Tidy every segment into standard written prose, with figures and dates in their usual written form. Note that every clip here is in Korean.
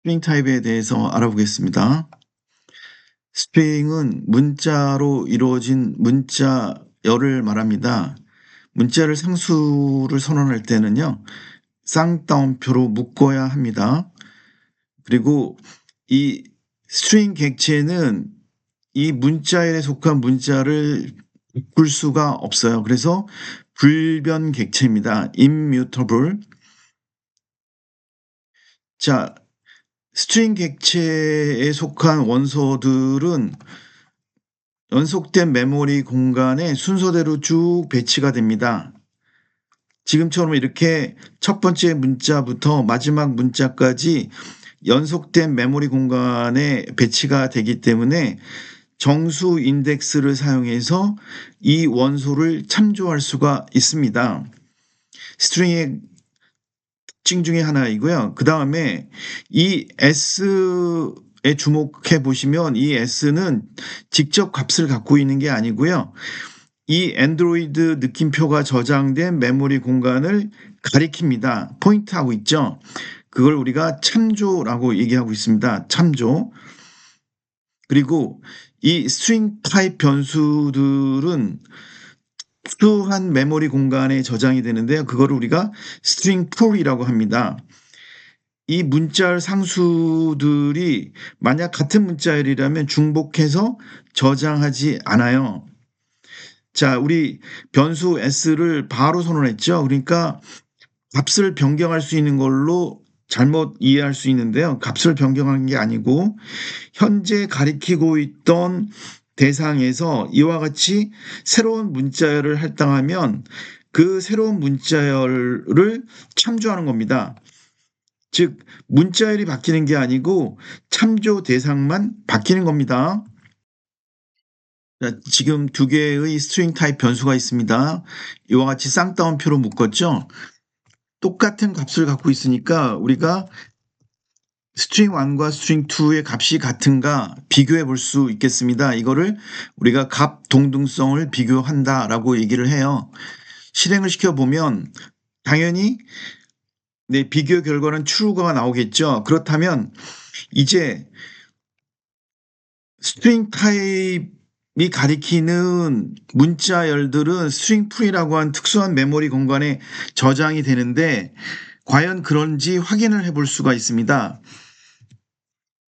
스트링 타입에 대해서 알아보겠습니다. 스트링은 문자로 이루어진 문자열을 말합니다. 문자를 상수를 선언할 때는요, 쌍따옴표로 묶어야 합니다. 그리고 이 스트링 객체는 이 문자열에 속한 문자를 바꿀 수가 없어요. 그래서 불변 객체입니다. immutable. 자, 스트링 객체에 속한 원소들은 연속된 메모리 공간에 순서대로 쭉 배치가 됩니다. 지금처럼 이렇게 첫 번째 문자부터 마지막 문자까지 연속된 메모리 공간에 배치가 되기 때문에 정수 인덱스를 사용해서 이 원소를 참조할 수가 있습니다. 스트링의 특징 중에 하나이고요. 그 다음에 이 S에 주목해 보시면 이 S는 직접 값을 갖고 있는 게 아니고요. 이 안드로이드 느낌표가 저장된 메모리 공간을 가리킵니다. 포인트하고 있죠. 그걸 우리가 참조라고 얘기하고 있습니다. 참조. 그리고 이 스트링 타입 변수들은 특수한 메모리 공간에 저장이 되는데요. 그거를 우리가 스트링 풀이라고 합니다. 이 문자열 상수들이 만약 같은 문자열이라면 중복해서 저장하지 않아요. 자, 우리 변수 s를 바로 선언했죠. 그러니까 값을 변경할 수 있는 걸로 잘못 이해할 수 있는데요. 값을 변경하는 게 아니고 현재 가리키고 있던 대상에서 이와 같이 새로운 문자열을 할당하면 그 새로운 문자열을 참조하는 겁니다. 즉 문자열이 바뀌는 게 아니고 참조 대상만 바뀌는 겁니다. 자, 지금 두 개의 스트링 타입 변수가 있습니다. 이와 같이 쌍따옴표로 묶었죠. 똑같은 값을 갖고 있으니까 우리가 스트링 1과 스트링 2의 값이 같은가 비교해 볼 수 있겠습니다. 이거를 우리가 값 동등성을 비교한다라고 얘기를 해요. 실행을 시켜보면 당연히 비교 결과는 true가 나오겠죠. 그렇다면 이제 스트링 타입이 가리키는 문자열들은 스트링 풀이라고 한 특수한 메모리 공간에 저장이 되는데 과연 그런지 확인을 해볼 수가 있습니다.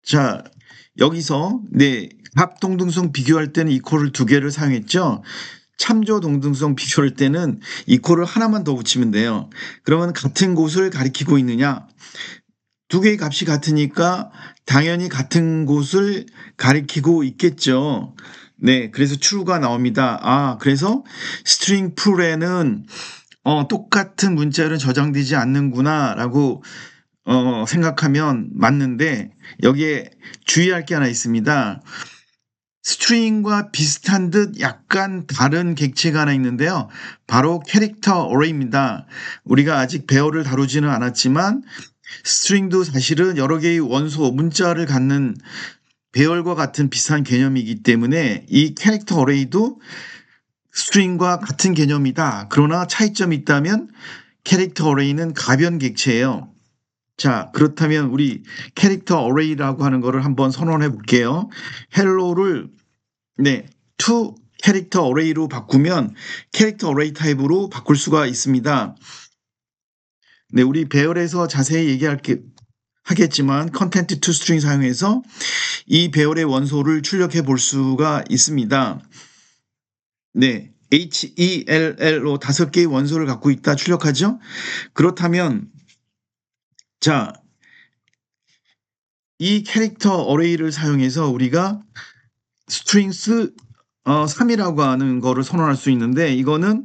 자, 여기서 값 동등성 비교할 때는 이퀄을 두 개를 사용했죠. 참조 동등성 비교할 때는 이퀄을 하나만 더 붙이면 돼요. 그러면 같은 곳을 가리키고 있느냐? 두 개의 값이 같으니까 당연히 같은 곳을 가리키고 있겠죠. 네, 그래서 true가 나옵니다. 그래서 스트링 풀에는 똑같은 문자열은 저장되지 않는구나 라고 생각하면 맞는데 여기에 주의할 게 하나 있습니다. 스트링과 비슷한 듯 약간 다른 객체가 하나 있는데요. 바로 캐릭터 어레이입니다. 우리가 아직 배열을 다루지는 않았지만 스트링도 사실은 여러 개의 원소, 문자를 갖는 배열과 같은 비슷한 개념이기 때문에 이 캐릭터 어레이도 스트링과 같은 개념이다. 그러나 차이점이 있다면 캐릭터 어레이는 가변 객체예요. 자, 그렇다면 우리 캐릭터 어레이라고 하는 거를 한번 선언해 볼게요. hello를 to 캐릭터 어레이로 바꾸면 캐릭터 어레이 타입으로 바꿀 수가 있습니다. 네, 우리 배열에서 자세히 하겠지만 컨텐트 to 스트링 사용해서 이 배열의 원소를 출력해 볼 수가 있습니다. 네, HELL로 5개의 원소를 갖고 있다 출력하죠. 그렇다면 자, 이 캐릭터 어레이를 사용해서 우리가 스트링스 3이라고 하는 거를 선언할 수 있는데 이거는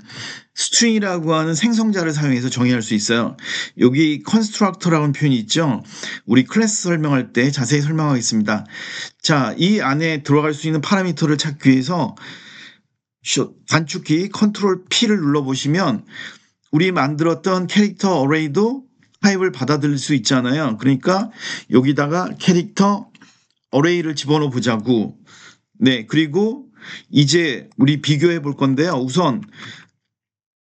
스트링이라고 하는 생성자를 사용해서 정의할 수 있어요. 여기 constructor라는 표현이 있죠. 우리 클래스 설명할 때 자세히 설명하겠습니다. 자, 이 안에 들어갈 수 있는 파라미터를 찾기 위해서 단축키 컨트롤 P를 눌러보시면 우리 만들었던 캐릭터 어레이도 타입을 받아들일 수 있잖아요. 그러니까 여기다가 캐릭터 어레이를 집어넣어 보자고. 네, 그리고 이제 우리 비교해 볼 건데요. 우선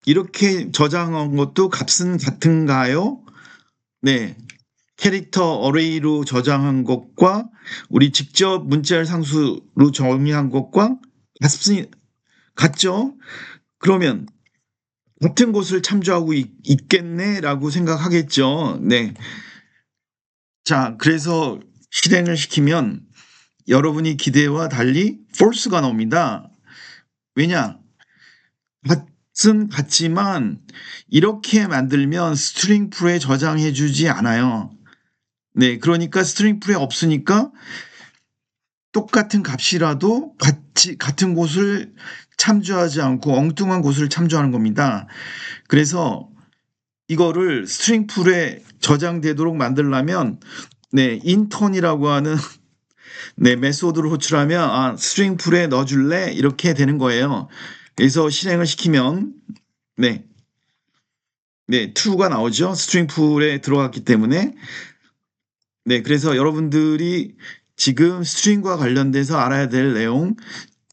이렇게 저장한 것도 값은 같은가요? 네, 캐릭터 어레이로 저장한 것과 우리 직접 문자열 상수로 정의한 것과 같죠? 그러면 같은 곳을 참조하고 있겠네라고 생각하겠죠. 네. 자, 그래서 실행을 시키면 여러분이 기대와 달리 false가 나옵니다. 왜냐? 같지만 이렇게 만들면 스트링 풀에 저장해 주지 않아요. 네, 그러니까 스트링 풀에 없으니까 똑같은 값이라도 같은 곳을 참조하지 않고 엉뚱한 곳을 참조하는 겁니다. 그래서 이거를 스트링 풀에 저장되도록 만들려면 네, 인턴이라고 하는 네, 메소드를 호출하면 스트링 풀에 넣어줄래? 이렇게 되는 거예요. 그래서 실행을 시키면 네, true가 나오죠. 스트링 풀에 들어갔기 때문에 네, 그래서 여러분들이 지금 스트링과 관련돼서 알아야 될 내용,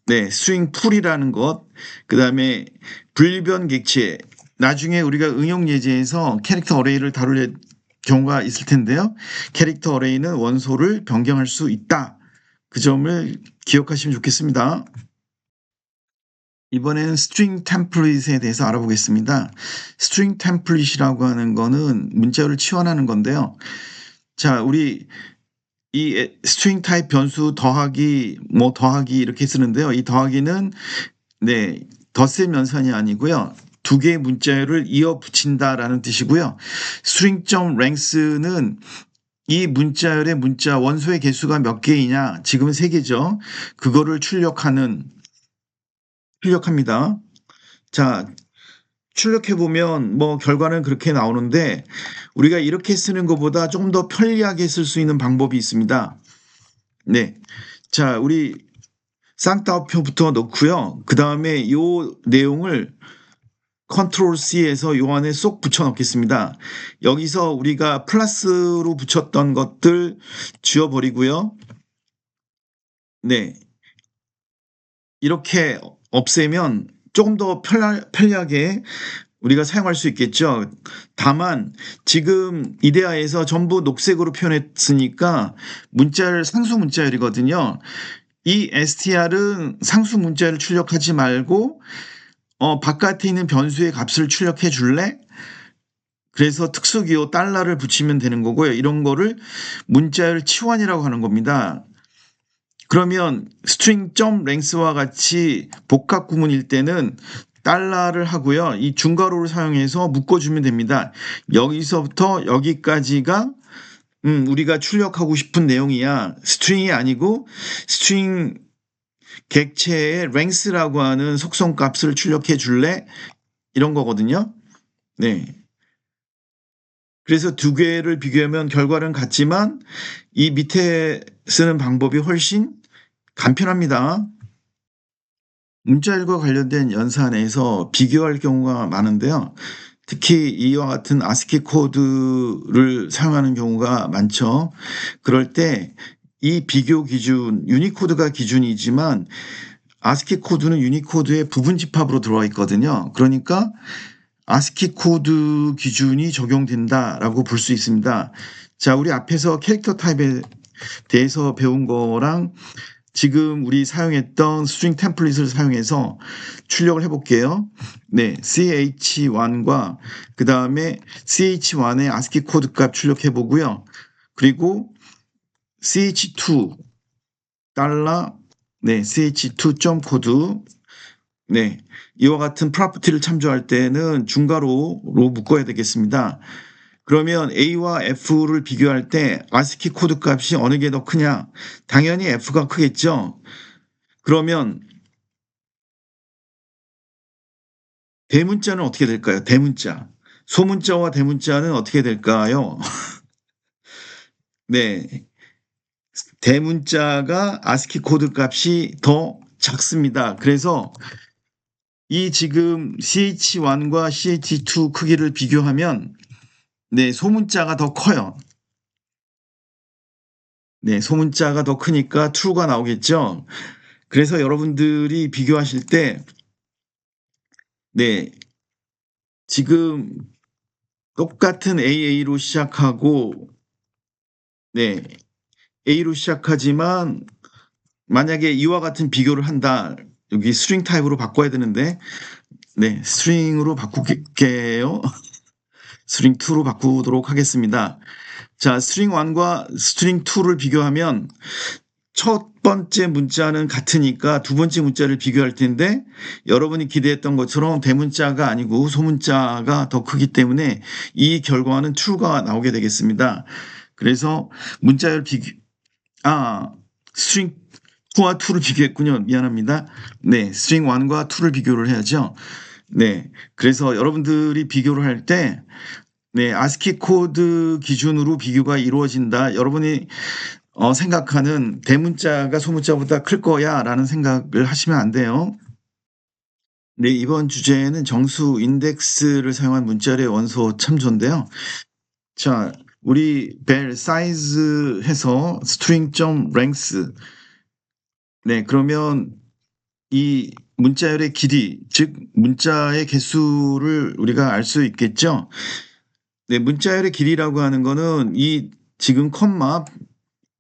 네, 스트링 풀이라는 것, 그 다음에 불변 객체, 나중에 우리가 응용 예제에서 캐릭터 어레이를 다룰 경우가 있을 텐데요. 캐릭터 어레이는 원소를 변경할 수 있다. 그 점을 기억하시면 좋겠습니다. 이번에는 스트링 템플릿에 대해서 알아보겠습니다. 스트링 템플릿이라고 하는 거는 문자열을 치환하는 건데요. 자, 우리 이 스트링 타입 변수 더하기 이렇게 쓰는데요. 이 더하기는 네, 덧셈 연산이 아니고요. 두 개의 문자열을 이어 붙인다라는 뜻이고요. string.length는 이 문자열의 문자 원소의 개수가 몇 개이냐? 지금은 3개죠. 그거를 출력합니다. 자, 출력해보면 결과는 그렇게 나오는데 우리가 이렇게 쓰는 것보다 조금 더 편리하게 쓸 수 있는 방법이 있습니다. 네. 자, 우리 쌍따옴표부터 넣고요. 그 다음에 이 내용을 컨트롤 C에서 요 안에 쏙 붙여 넣겠습니다. 여기서 우리가 플러스로 붙였던 것들 지워버리고요. 네. 이렇게 없애면 조금 더 편리하게 우리가 사용할 수 있겠죠. 다만 지금 이데아에서 전부 녹색으로 표현했으니까 상수 문자열이거든요. 이 str은 상수 문자열을 출력하지 말고 바깥에 있는 변수의 값을 출력해 줄래? 그래서 특수기호 달러를 붙이면 되는 거고요. 이런 거를 문자열 치환이라고 하는 겁니다. 그러면 string.length와 같이 복합 구문일 때는 달러를 하고요. 이 중괄호를 사용해서 묶어주면 됩니다. 여기서부터 여기까지가 우리가 출력하고 싶은 내용이야. 스트링이 아니고 스트링 객체의 length라고 하는 속성 값을 출력해 줄래? 이런 거거든요. 네. 그래서 두 개를 비교하면 결과는 같지만 이 밑에 쓰는 방법이 훨씬 간편합니다. 문자열과 관련된 연산에서 비교할 경우가 많은데요. 특히 이와 같은 아스키 코드를 사용하는 경우가 많죠. 그럴 때 이 비교 기준, 유니코드가 기준이지만 아스키 코드는 유니코드의 부분 집합으로 들어와 있거든요. 그러니까 아스키 코드 기준이 적용된다라고 볼 수 있습니다. 자, 우리 앞에서 캐릭터 타입에 대해서 배운 거랑 지금 우리 사용했던 스트링 템플릿을 사용해서 출력을 해볼게요. 네, ch1과 그 다음에 ch1의 아스키 코드 값 출력해 보고요. 그리고 ch2 달러 네, ch2 코드 네, 이와 같은 프로퍼티를 참조할 때는 중괄호로 묶어야 되겠습니다. 그러면 A와 F를 비교할 때 아스키 코드 값이 어느 게 더 크냐? 당연히 F가 크겠죠. 그러면 대문자는 어떻게 될까요? 대문자. 소문자와 대문자는 어떻게 될까요? 네. 대문자가 아스키 코드 값이 더 작습니다. 그래서 이 지금 ch1과 ch2 크기를 비교하면 네, 소문자가 더 커요. 네, 소문자가 더 크니까 true가 나오겠죠. 그래서 여러분들이 비교하실 때 네, 지금 똑같은 AA로 시작하고 네, A로 시작하지만 만약에 이와 같은 비교를 한다. 여기 스트링 타입으로 바꿔야 되는데 네, 스트링으로 바꿀게요. 스트링 2로 바꾸도록 하겠습니다. 자, 스트링 1과 스트링 2를 비교하면 첫 번째 문자는 같으니까 두 번째 문자를 비교할 텐데 여러분이 기대했던 것처럼 대문자가 아니고 소문자가 더 크기 때문에 이 결과는 true가 나오게 되겠습니다. 그래서 문자열 스트링 2와 2를 비교했군요. 미안합니다. 네, 스트링 1과 2를 비교를 해야죠. 네, 그래서 여러분들이 비교를 할 때 네, 아스키 코드 기준으로 비교가 이루어진다. 여러분이 생각하는 대문자가 소문자보다 클 거야 라는 생각을 하시면 안 돼요. 네, 이번 주제는 정수 인덱스를 사용한 문자열의 원소 참조인데요. 자, 우리 벨 사이즈 해서 string.length 네, 그러면 이 문자열의 길이, 즉 문자의 개수를 우리가 알 수 있겠죠. 네, 문자열의 길이라고 하는 거는 이 지금 컴마,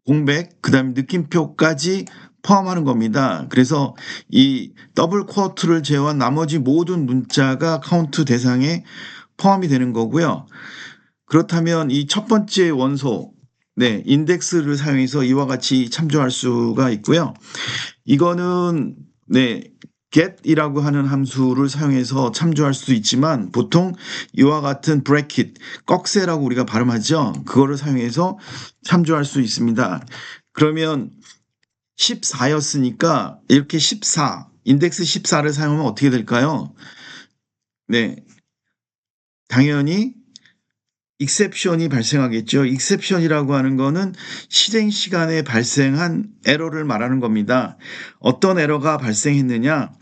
공백, 그 다음에 느낌표까지 포함하는 겁니다. 그래서 이 더블 쿼트를 제외한 나머지 모든 문자가 카운트 대상에 포함이 되는 거고요. 그렇다면 이 첫 번째 원소, 네, 인덱스를 사용해서 이와 같이 참조할 수가 있고요. 이거는 네, get이라고 하는 함수를 사용해서 참조할 수도 있지만 보통 이와 같은 bracket, 꺽쇠라고 우리가 발음하죠. 그거를 사용해서 참조할 수 있습니다. 그러면 14였으니까 이렇게 14, 인덱스 14를 사용하면 어떻게 될까요? 네, 당연히 익셉션이 발생하겠죠. 익셉션이라고 하는 거는 실행 시간에 발생한 에러를 말하는 겁니다. 어떤 에러가 발생했느냐?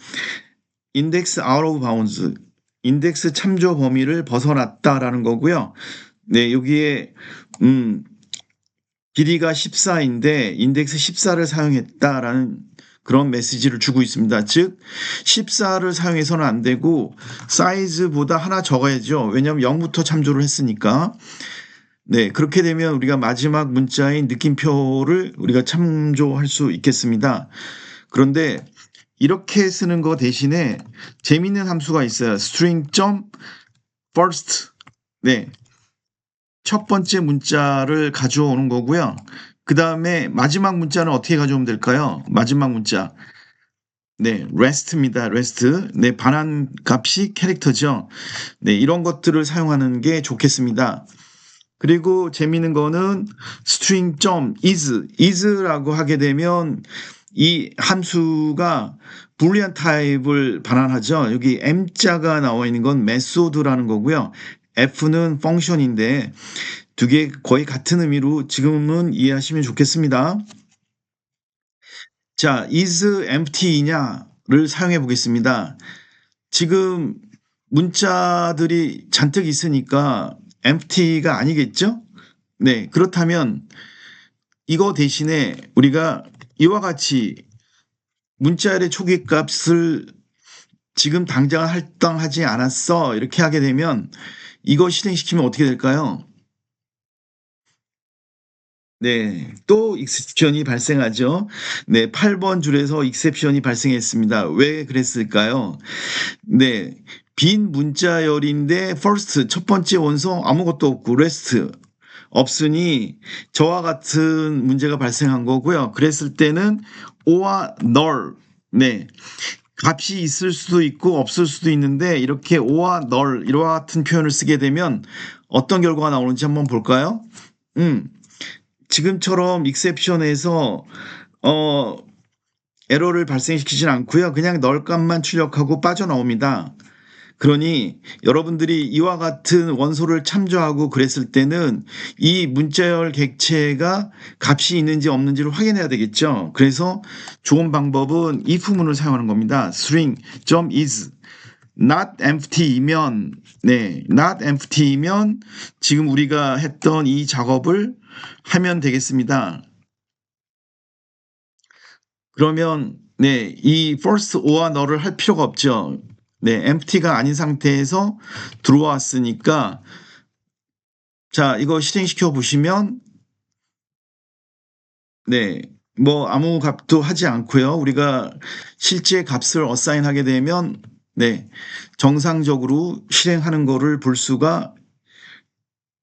인덱스 out of bounds, 인덱스 참조 범위를 벗어났다라는 거고요. 네, 여기에 길이가 14인데 인덱스 14를 사용했다라는 그런 메시지를 주고 있습니다. 즉 14를 사용해서는 안 되고 사이즈보다 하나 적어야죠. 왜냐하면 0부터 참조를 했으니까. 네, 그렇게 되면 우리가 마지막 문자인 느낌표를 우리가 참조할 수 있겠습니다. 그런데 이렇게 쓰는 거 대신에 재밌는 함수가 있어요. string.first. 네, 첫 번째 문자를 가져오는 거고요. 그 다음에 마지막 문자는 어떻게 가져오면 될까요? 마지막 문자. 네, rest입니다. rest. 네, 반환 값이 캐릭터죠. 네, 이런 것들을 사용하는 게 좋겠습니다. 그리고 재미있는 거는 string.is라고 하게 되면 이 함수가 불리안 타입을 반환하죠. 여기 m자가 나와 있는 건 메소드라는 거고요. f는 펑션인데 두 개 거의 같은 의미로 지금은 이해하시면 좋겠습니다. 자, is empty냐를 사용해 보겠습니다. 지금 문자들이 잔뜩 있으니까 empty가 아니겠죠? 네, 그렇다면 이거 대신에 우리가 이와 같이 문자열의 초기 값을 지금 당장 할당하지 않았어 이렇게 하게 되면 이거 실행시키면 어떻게 될까요? 네, 또 익셉션이 발생하죠. 네, 8번 줄에서 익셉션이 발생했습니다. 왜 그랬을까요? 네, 빈 문자열인데 first 첫 번째 원소 아무것도 없고 rest 없으니 저와 같은 문제가 발생한 거고요. 그랬을 때는 o와 null, 네, 값이 있을 수도 있고 없을 수도 있는데 이렇게 o와 null 이와 같은 표현을 쓰게 되면 어떤 결과가 나오는지 한번 볼까요? 지금처럼 익셉션에서 에러를 발생시키진 않고요. 그냥 null 값만 출력하고 빠져나옵니다. 그러니 여러분들이 이와 같은 원소를 참조하고 그랬을 때는 이 문자열 객체가 값이 있는지 없는지를 확인해야 되겠죠. 그래서 좋은 방법은 if문을 사용하는 겁니다. string.is not empty이면 네, not empty이면 지금 우리가 했던 이 작업을 하면 되겠습니다. 그러면 네, 이 first or와 null을 할 필요가 없죠. 네, empty가 아닌 상태에서 들어왔으니까 자, 이거 실행시켜 보시면 네. 뭐 아무 값도 하지 않고요. 우리가 실제 값을 어사인하게 되면 네. 정상적으로 실행하는 거를 볼 수가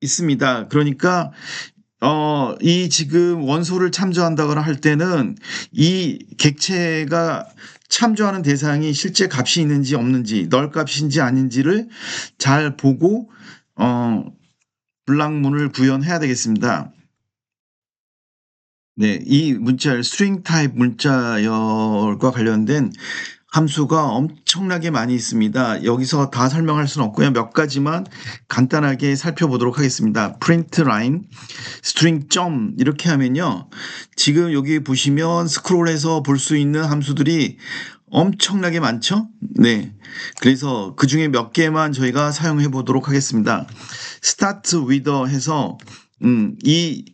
있습니다. 그러니까 이 지금 원소를 참조한다거나 할 때는 이 객체가 참조하는 대상이 실제 값이 있는지 없는지, 널 값인지 아닌지를 잘 보고 불량문을 구현해야 되겠습니다. 네, 이 문자열 스트링 타입 문자열과 관련된 함수가 엄청나게 많이 있습니다. 여기서 다 설명할 수는 없고요. 몇 가지만 간단하게 살펴보도록 하겠습니다. print line, string 점 이렇게 하면요. 지금 여기 보시면 스크롤해서 볼 수 있는 함수들이 엄청나게 많죠? 네. 그래서 그 중에 몇 개만 저희가 사용해 보도록 하겠습니다. start with 해서 이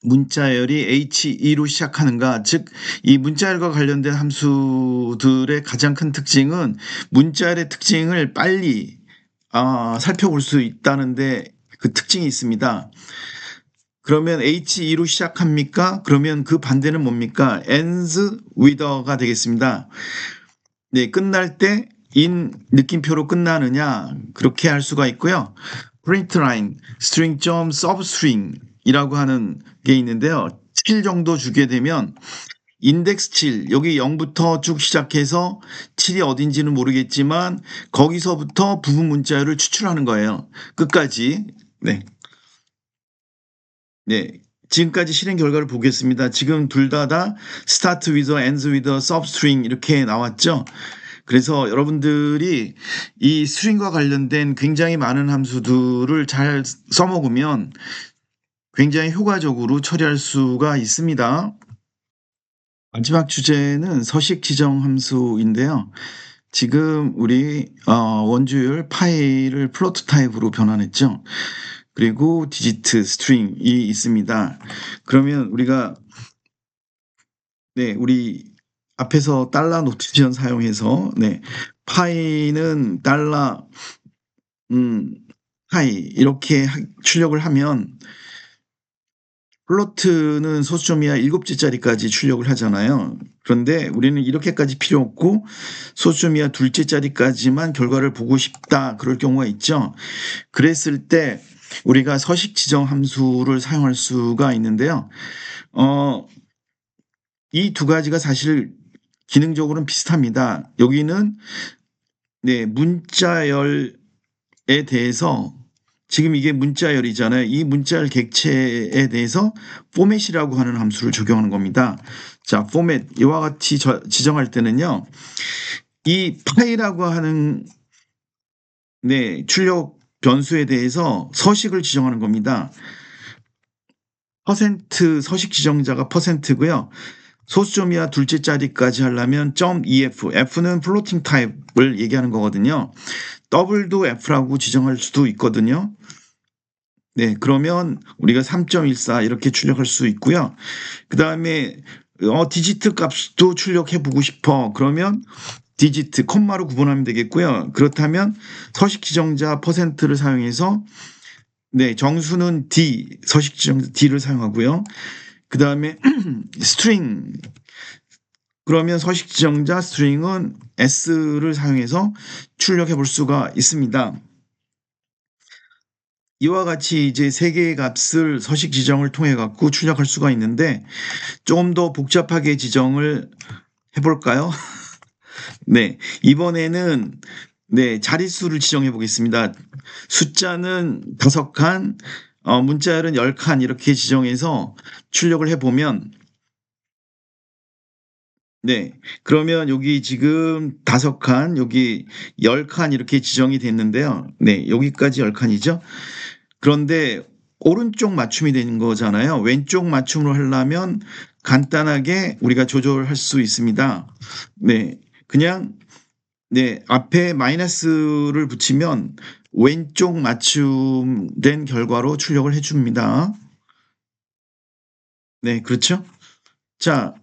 문자열이 H2로 시작하는가, 즉 이 문자열과 관련된 함수들의 가장 큰 특징은 문자열의 특징을 빨리 살펴볼 수 있다는데 그 특징이 있습니다. 그러면 H2로 시작합니까? 그러면 그 반대는 뭡니까? ends with가 되겠습니다. 네, 끝날 때 in 느낌표로 끝나느냐 그렇게 할 수가 있고요. print line, string.substring 이라고 하는 게 있는데요. 7 정도 주게 되면 인덱스 7 여기 0부터 쭉 시작해서 7이 어딘지는 모르겠지만 거기서부터 부분 문자열을 추출하는 거예요. 끝까지. 네. 네. 지금까지 실행 결과를 보겠습니다. 지금 둘 다 start with, ends with, substring 이렇게 나왔죠. 그래서 여러분들이 이 스트링과 관련된 굉장히 많은 함수들을 잘 써먹으면 굉장히 효과적으로 처리할 수가 있습니다. 마지막 주제는 서식 지정 함수인데요. 지금 우리 원주율 파일을 플로트 타입으로 변환했죠. 그리고 디지트 스트링이 있습니다. 그러면 우리가 우리 앞에서 달러 노테이션 사용해서 파이는 달러 파이 이렇게 출력을 하면 플로트는 소수점 이하 7자리까지 출력을 하잖아요. 그런데 우리는 이렇게까지 필요 없고 소수점 이하 2자리까지만 결과를 보고 싶다 그럴 경우가 있죠. 그랬을 때 우리가 서식 지정 함수를 사용할 수가 있는데요. 이 두 가지가 사실 기능적으로는 비슷합니다. 여기는 문자열에 대해서 지금 이게 문자열이잖아요. 이 문자열 객체에 대해서 포맷이라고 하는 함수를 적용하는 겁니다. 자, 포맷 이와 같이 지정할 때는요. 이 파이라고 하는 출력 변수에 대해서 서식을 지정하는 겁니다. 퍼센트 서식 지정자가 퍼센트고요. 소수점 이하 2자리까지 하려면 .ef, f는 플로팅 타입을 얘기하는 거거든요. 더블도 f라고 지정할 수도 있거든요. 네, 그러면 우리가 3.14 이렇게 출력할 수 있고요. 그 다음에 디지트 값도 출력해 보고 싶어. 그러면 디지트 콤마로 구분하면 되겠고요. 그렇다면 서식 지정자 퍼센트를 사용해서 정수는 D, 서식 지정자 D를 사용하고요. 그 다음에 스트링 그러면 서식 지정자 스트링은 S를 사용해서 출력해 볼 수가 있습니다. 이와 같이 이제 세 개의 값을 서식 지정을 통해 갖고 출력할 수가 있는데 조금 더 복잡하게 지정을 해볼까요? 네, 이번에는 자릿수를 지정해 보겠습니다. 숫자는 5칸, 문자열은 10칸 이렇게 지정해서 출력을 해보면 그러면 여기 지금 5칸, 여기 10칸 이렇게 지정이 됐는데요. 여기까지 10칸이죠. 그런데 오른쪽 맞춤이 되는 거잖아요. 왼쪽 맞춤으로 하려면 간단하게 우리가 조절할 수 있습니다. 그냥 앞에 마이너스를 붙이면 왼쪽 맞춤된 결과로 출력을 해줍니다. 그렇죠? 자,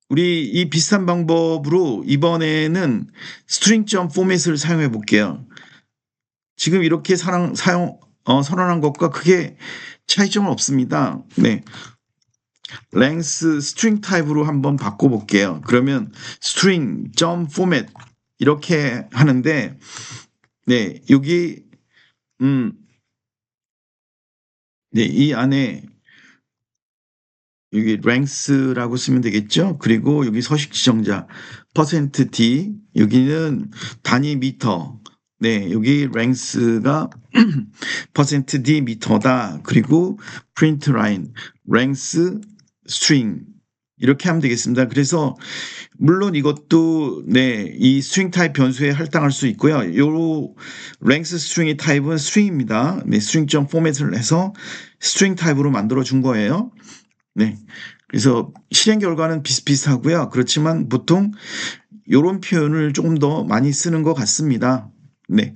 우리 이 비슷한 방법으로 이번에는 string 포맷을 사용해 볼게요. 지금 이렇게 선언한 것과 크게 차이점은 없습니다. length string 타입으로 한번 바꿔볼게요. 그러면 string 점 format 이렇게 하는데, 네, 여기 네, 이 안에 여기 length라고 쓰면 되겠죠. 그리고 여기 서식 지정자 %d 여기는 단위 미터. 네, 여기 length가 %d 미터다. 그리고 print line length string 이렇게 하면 되겠습니다. 그래서 물론 이것도 네, 이 스트링 타입 변수에 할당할 수 있고요. 요 length string의 타입은 string입니다. 네, string 포맷을 해서 스트링 타입으로 만들어 준 거예요. 네. 그래서 실행 결과는 비슷비슷하고요. 그렇지만 보통 이런 표현을 조금 더 많이 쓰는 것 같습니다. 네.